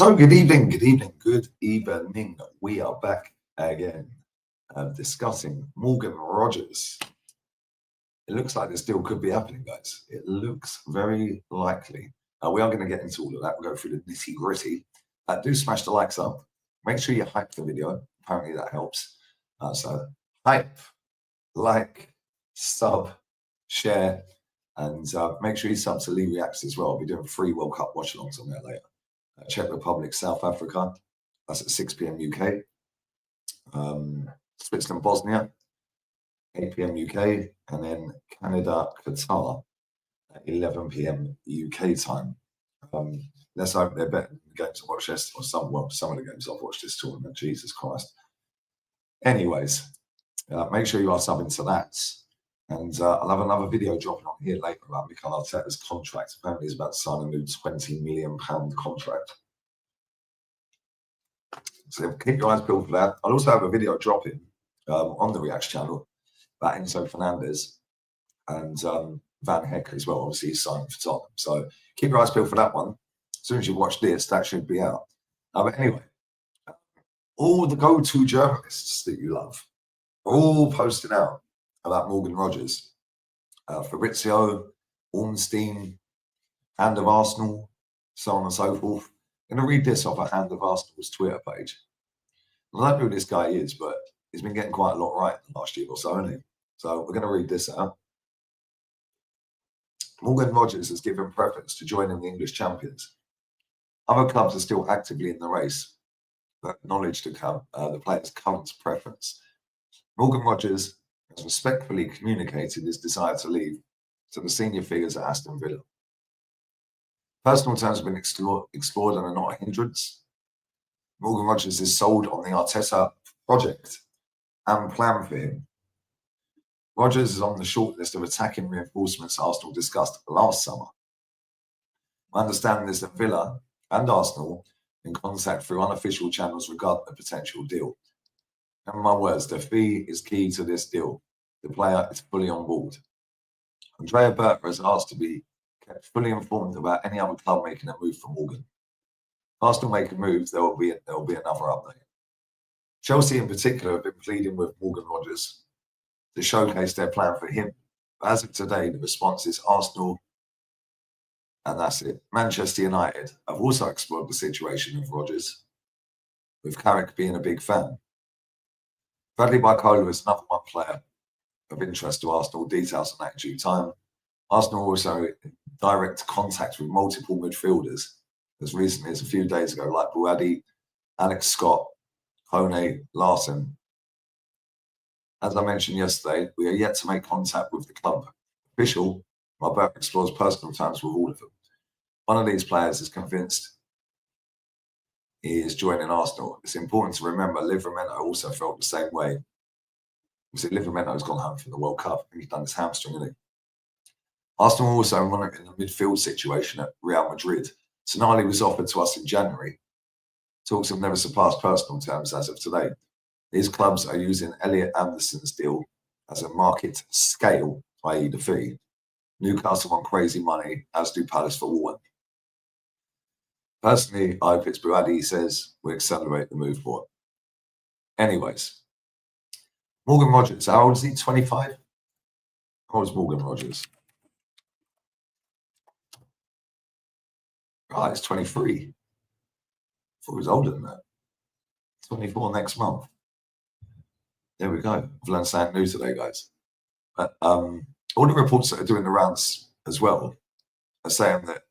So good evening, good evening, good evening. We are back again discussing Morgan Rogers. It looks like this deal could be happening, guys. It looks very likely. We are going to get into all of that. We'll go through the nitty gritty. Do smash the likes up. Make sure you hype the video. Apparently that helps. So hype, like, sub, share, and make sure you sub to Lee Reacts as well. I'll be doing free World Cup watch-alongs on there later. Czech Republic, South Africa. That's at 6 p.m. UK. Switzerland, Bosnia, 8 p.m. UK, and then Canada, Qatar at 11 p.m. UK time. Let's hope they're better than the games I watched this, or some of the games I've watched this tournament. Jesus Christ. Anyways, make sure you are subbing to that. And I'll have another video dropping on here later about Mikel Arteta's contract. Apparently he's about to sign a new £20 million contract. So keep your eyes peeled for that. I'll also have a video dropping on the Reacts channel about Enzo Fernandez and Van Heck as well. Obviously he's signing for Tottenham. So keep your eyes peeled for that one. As soon as you watch this, that should be out. But anyway, all the go-to journalists that you love are all posting out about Morgan Rogers. Fabrizio, Ornstein, Hand of Arsenal, so on and so forth. I'm going to read this off a Hand of Arsenal's Twitter page. I don't know who this guy is, but he's been getting quite a lot right in the last year or so, hasn't he? So we're going to read this out. Morgan Rogers has given preference to joining the English champions. Other clubs are still actively in the race, but acknowledge the player's current preference. Morgan Rogers has respectfully communicated his desire to leave to the senior figures at Aston Villa. Personal terms have been explored and are not a hindrance. Morgan Rogers is sold on the Arteta project and plan for him. Rogers is on the short list of attacking reinforcements Arsenal discussed last summer. My understanding is that Villa and Arsenal are in contact through unofficial channels regarding the potential deal. In my words, the fee is key to this deal. The player is fully on board. Andrea Berta has asked to be kept fully informed about any other club making a move for Morgan. If Arsenal make a move, there will be another update. Chelsea in particular have been pleading with Morgan Rogers to showcase their plan for him. But as of today, the response is Arsenal, and that's it. Manchester United have also explored the situation of Rogers, with Carrick being a big fan. Bradley Barcola is another one player of interest to Arsenal. Details on that in due time. Arsenal also in direct contact with multiple midfielders as recently as a few days ago, like Buadi, Alex Scott, Kone, Larson. As I mentioned yesterday, we are yet to make contact with the club official. Berta explores personal terms with all of them. One of these players is convinced he is joining Arsenal. It's important to remember Livramento also felt the same way. You see, Livramento's gone home from the World Cup. He's done his hamstring, hasn't he? Arsenal also monitoring the midfield situation at Real Madrid. Tonali was offered to us in January. Talks have never surpassed personal terms as of today. These clubs are using Elliot Anderson's deal as a market scale, i.e. the fee. Newcastle want crazy money, as do Palace for Warren. Personally, I hope it's Buadi says we accelerate the move forward. Anyways, Morgan Rogers, how old is he? 25? How old is Morgan Rogers? Right, it's 23. I thought he was older than that. 24 next month. There we go. I've learned something new today, guys. But all the reports that are doing the rounds as well are saying that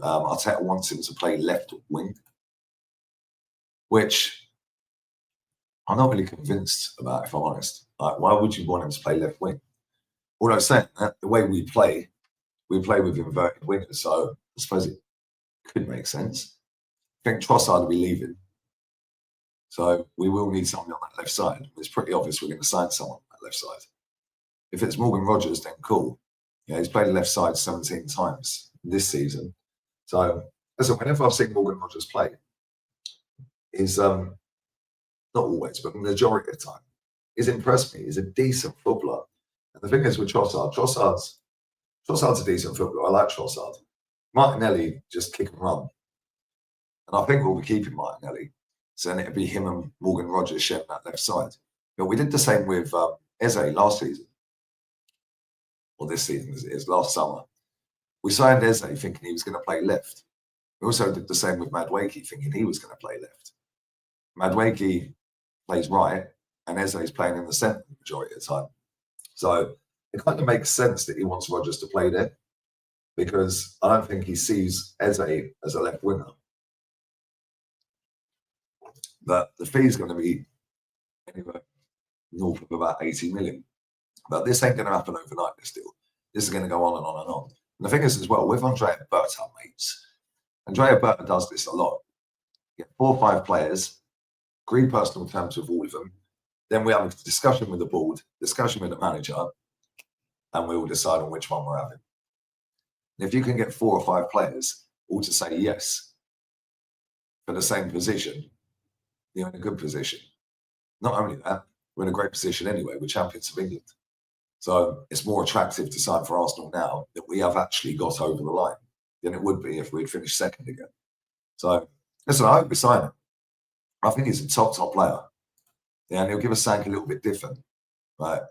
Arteta wants him to play left wing, which I'm not really convinced about, if I'm honest. Like, why would you want him to play left wing? Although saying that, the way we play with inverted wingers, so I suppose it could make sense. I think Trossard will be leaving, so we will need someone on that left side. It's pretty obvious we're going to sign someone on that left side. If it's Morgan Rogers, then cool. Yeah, he's played the left side 17 times this season. So, listen, whenever I've seen Morgan Rogers play, he's not always, but the majority of the time, he's impressed me. He's a decent footballer. And the thing is with Trossard's a decent footballer. I like Trossard. Martinelli just kick and run. And I think we'll be keeping Martinelli. So then it'd be him and Morgan Rogers sharing that left side. But we did the same with Eze last season. Or this season as it is, last summer. We signed Eze thinking he was going to play left. We also did the same with Madueke, thinking he was going to play left. Madueke plays right, and Eze is playing in the centre the majority of the time. So it kind of makes sense that he wants Rodgers to play there, because I don't think he sees Eze as a left winger. But the fee is going to be anywhere north of about 80 million. But this ain't going to happen overnight, this deal. This is going to go on and on and on. And the thing is, as well, with Andrea Berta, mates, Andrea Berta does this a lot. You get 4 or 5 players, agree personal terms with all of them, then we have a discussion with the board, discussion with the manager, and we will decide on which one we're having. And if you can get 4 or 5 players all to say yes for the same position, you're in a good position. Not only that, we're in a great position anyway. We're champions of England. So it's more attractive to sign for Arsenal now that we have actually got over the line than it would be if we'd finished second again. So, listen, I hope we sign him. I think he's a top player. Yeah, and he'll give us something a little bit different. Right?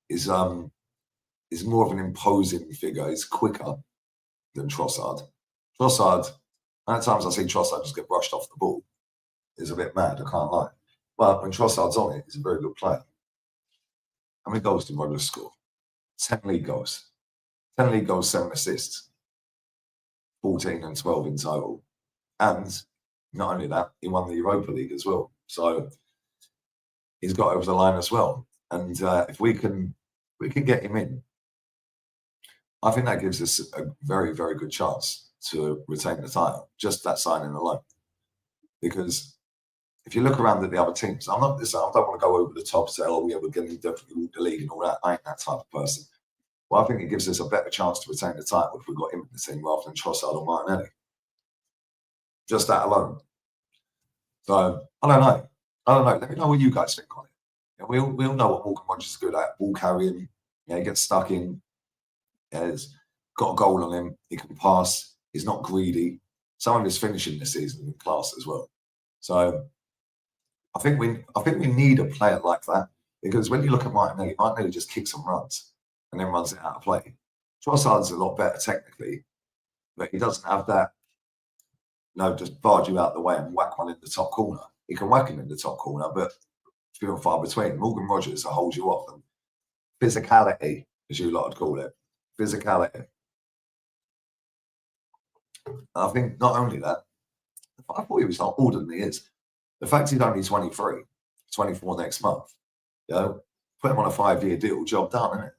He's more of an imposing figure. He's quicker than Trossard. Trossard, at times I see Trossard just get brushed off the ball. He's a bit mad, I can't lie. But when Trossard's on it, he's a very good player. How many goals did Rodgers score? 10 league goals. 10 league goals, 7 assists. 14 and 12 in total. And not only that, he won the Europa League as well. So he's got over the line as well. And if we can get him in, I think that gives us a very, very good chance to retain the title. Just that signing alone. Because if you look around at the other teams, I don't want to go over the top and say, oh, yeah, we're going to definitely win the league and all that. I ain't that type of person. Well, I think it gives us a better chance to retain the title if we've got him in the team rather than Trossard or Martinelli. Just that alone. So, I don't know. Let me know what you guys think on it. We all know what Morgan Rogers is good at. Ball carrying. He gets stuck in. He's got a goal on him. He can pass. He's not greedy. Some of his finishing this season in class as well. So I think we need a player like that, because when you look at Martinelli just kicks and runs and then runs it out of play. Trossard's a lot better technically, but he doesn't have that, just barge you out the way and whack one in the top corner. He can whack him in the top corner, but few and far between. Morgan Rogers will hold you off. And physicality, as you lot would call it. Physicality. And I think not only that, I thought he was not older than he is. The fact he's only 23, 24 next month, put him on a 5-year deal, job done, isn't it?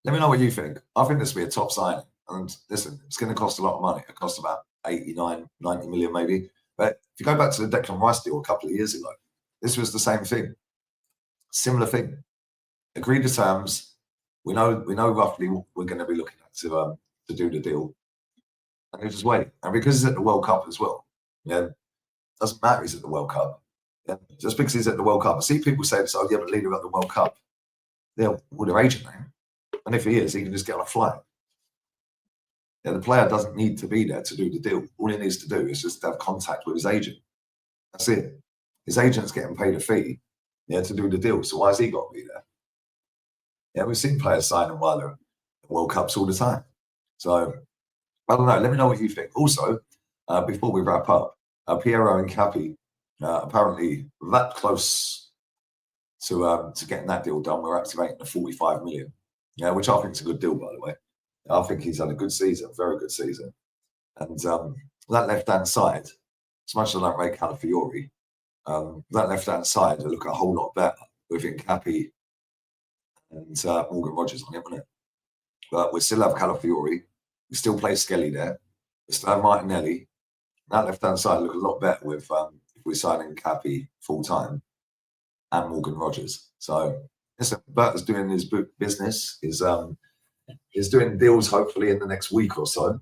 Let me know what you think. I think this will be a top signing. And listen, it's going to cost a lot of money. It costs about 89, 90 million maybe. But if you go back to the Declan Rice deal a couple of years ago, this was the same thing. Similar thing. Agreed to terms. We know roughly what we're going to be looking at to do the deal. And you just wait. And because he's at the World Cup as well, doesn't matter he's at the World Cup. Yeah? Just because he's at the World Cup. I see people say this, oh, yeah, but leader at the World Cup. Well, their agent name. And if he is, he can just get on a flight. Yeah, the player doesn't need to be there to do the deal. All he needs to do is just have contact with his agent. That's it. His agent's getting paid a fee to do the deal. So why has he got to be there? Yeah, we've seen players signing while they're at World Cups all the time. So, I don't know. Let me know what you think. Also, before we wrap up, Piero and Cappy, apparently that close to getting that deal done. We're activating the 45 million, which I think is a good deal, by the way. I think he's had a good season, very good season. And that left-hand side, as much as I don't rate Calafiori, that left-hand side will look a whole lot better with Cappy and Morgan Rogers on it, wouldn't it? But we still have Calafiori. We still play Skelly there. We still have Martinelli. That left-hand side look a lot better with if we're signing Cappy full-time and Morgan Rogers. So, listen, Berta's doing his business. He's doing deals hopefully in the next week or so.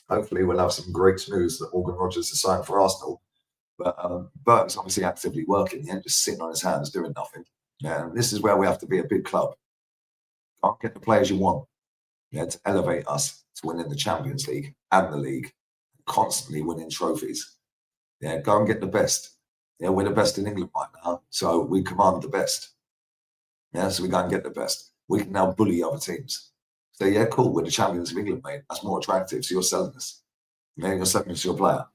Hopefully we'll have some great news that Morgan Rogers has signed for Arsenal. But Berta's obviously actively working. He ain't just sitting on his hands doing nothing. Yeah, and this is where we have to be a big club. Can't get the players you want to elevate us to winning the Champions League and the league. constantly winning trophies. Yeah, go and get the best. Yeah, we're the best in England right now, so we command the best. Yeah, so we go and get the best. We can now bully other teams. So yeah, cool, we're the champions of England, mate. That's more attractive. So you're selling us. Yeah, you're selling us your player.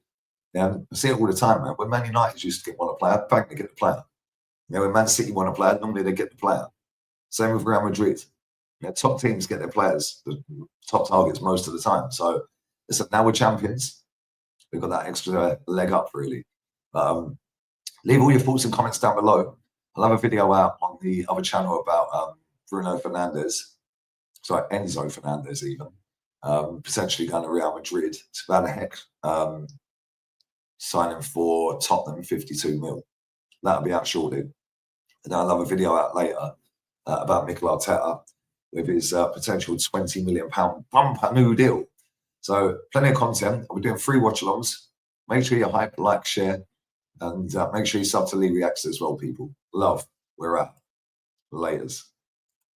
Yeah, I see it all the time, man. When Man United used to want a player, bang, they get the player. Yeah, when Man City want a player, normally they get the player. Same with Real Madrid. Yeah, top teams get their players, the top targets most of the time. So listen, now we're champions. We've got that extra leg up, really. Leave all your thoughts and comments down below. I'll have a video out on the other channel about Bruno Fernandes, sorry, Enzo Fernandez even, potentially going to Real Madrid. It's about a heck signing for Tottenham, 52 mil. That'll be out shortly. And then I'll have a video out later about Mikel Arteta with his potential £20 million bumper new deal. So plenty of content. We're doing free watch-alongs. Make sure you hype, like, share, and make sure you sub to Lee Reacts as well, people. Love. We're out. Laters.